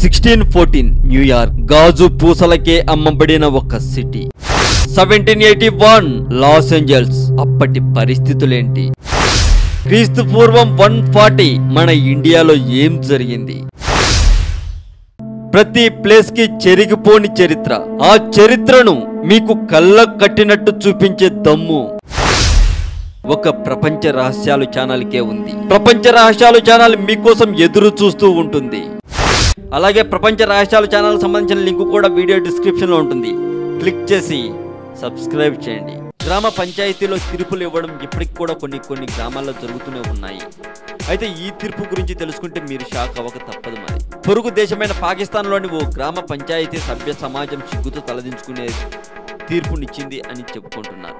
1614 New York గాజు పూసలకే అమ్మబడిన ఒక city. 1781 Los Angeles అప్పటి పరిస్థితులేంటి? క్రీస్తు పూర్వం 140 మన ఇండియాలో ఏం జరిగింది? ప్రతి ప్లేస్ కి చెరిగిపోని చరిత్ర. ఆ చరిత్రను మీకు కళ్ళకు కట్టినట్టు చూపించే దమ్ము ఒక ప్రపంచ రహస్యాలు ఛానల్కే ఉంది. ప్రపంచ రహస్యాలు ఛానల్ మీకోసం ఎదురు చూస్తూ ఉంటుంది. అలాగే ప్రపంచ రహస్యాలు ఛానల్ సంబంధించిన లింక్ కూడా వీడియో డిస్క్రిప్షన్ లో ఉంటుంది. క్లిక్ చేసి సబ్స్క్రైబ్ చేయండి. గ్రామ పంచాయతీలో తీర్పులు ఇవ్వడం ఇప్పటికి కూడా కొన్ని గ్రామాల్లో జరుగుతూనే ఉన్నాయి. అయితే ఈ తీర్పు గురించి తెలుసుకుంటే మీరు షాక్ అవ్వక తప్పదు. మరి పొరుగు దేశమైన పాకిస్తాన్లోని ఓ గ్రామ పంచాయతీ సభ్య సమాజం సిగ్గుతో తలదించుకునే తీర్పునిచ్చింది అని చెప్పుకుంటున్నారు.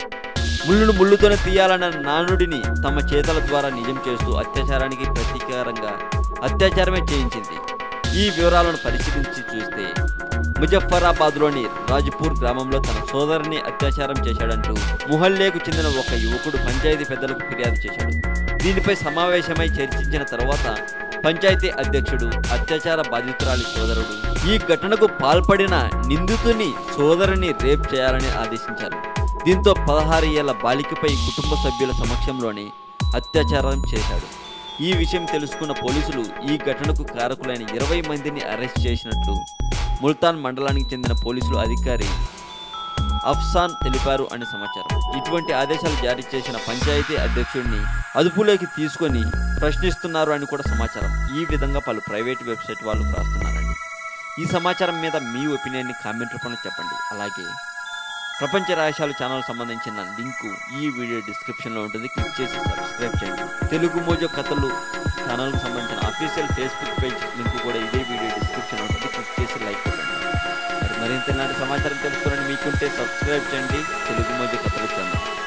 ముళ్ళును ముళ్ళుతోనే తీయాలన్న నానుడిని తమ చేతల ద్వారా నిజం చేస్తూ అత్యాచారానికి ప్రతీకారంగా అత్యాచారమే చేయించింది. ఈ వివరాలను పరిశీలించి చూస్తే ముజఫరాబాద్లోని రాజ్పూర్ గ్రామంలో తన సోదరుని అత్యాచారం చేశాడంటూ ముహల్లేకు చెందిన ఒక యువకుడు పంచాయతీ పెద్దలకు ఫిర్యాదు చేశాడు. దీనిపై సమావేశమై చర్చించిన తర్వాత పంచాయతీ అధ్యక్షుడు అత్యాచార బాధితురాలి సోదరుడు ఈ ఘటనకు పాల్పడిన నిందితుని సోదరుని రేప్ చేయాలని ఆదేశించారు. దీంతో 16 ఏళ్ల బాలికపై కుటుంబ సభ్యుల సమక్షంలోనే అత్యాచారం చేశాడు. ఈ విషయం తెలుసుకున్న పోలీసులు ఈ ఘటనకు కారకులైన 20 మందిని అరెస్ట్ చేసినట్లు ముల్తాన్ మండలానికి చెందిన పోలీసులు అధికారి అఫ్సాన్ తెలిపారు అని సమాచారం. ఇటువంటి ఆదేశాలు జారీ చేసిన పంచాయతీ అధ్యక్షుడిని అదుపులోకి తీసుకొని ప్రశ్నిస్తున్నారు అని కూడా సమాచారం. ఈ విధంగా పలు ప్రైవేట్ వెబ్సైట్ వాళ్ళు రాస్తున్నారండి. ఈ సమాచారం మీద మీ ఒపీనియన్ని కామెంట్ రూపంలో చెప్పండి. అలాగే ప్రపంచ రహస్యాలు ఛానల్ సంబంధించిన లింకు ఈ వీడియో డిస్క్రిప్షన్లో ఉంటుంది. క్లిక్ చేసి సబ్స్క్రైబ్ చేయండి. తెలుగు మోజో కథలు ఛానల్కు సంబంధించిన అఫీషియల్ ఫేస్బుక్ పేజ్ లింక్ కూడా ఇదే వీడియో డిస్క్రిప్షన్లో ఉంటుంది. క్లిక్ చేసి లైక్ చేయండి. మరింత ఇలాంటి సమాచారం తెలుసుకోవాలని మీకుంటే సబ్స్క్రైబ్ చేయండి తెలుగు మోజో కథలు ఛానల్.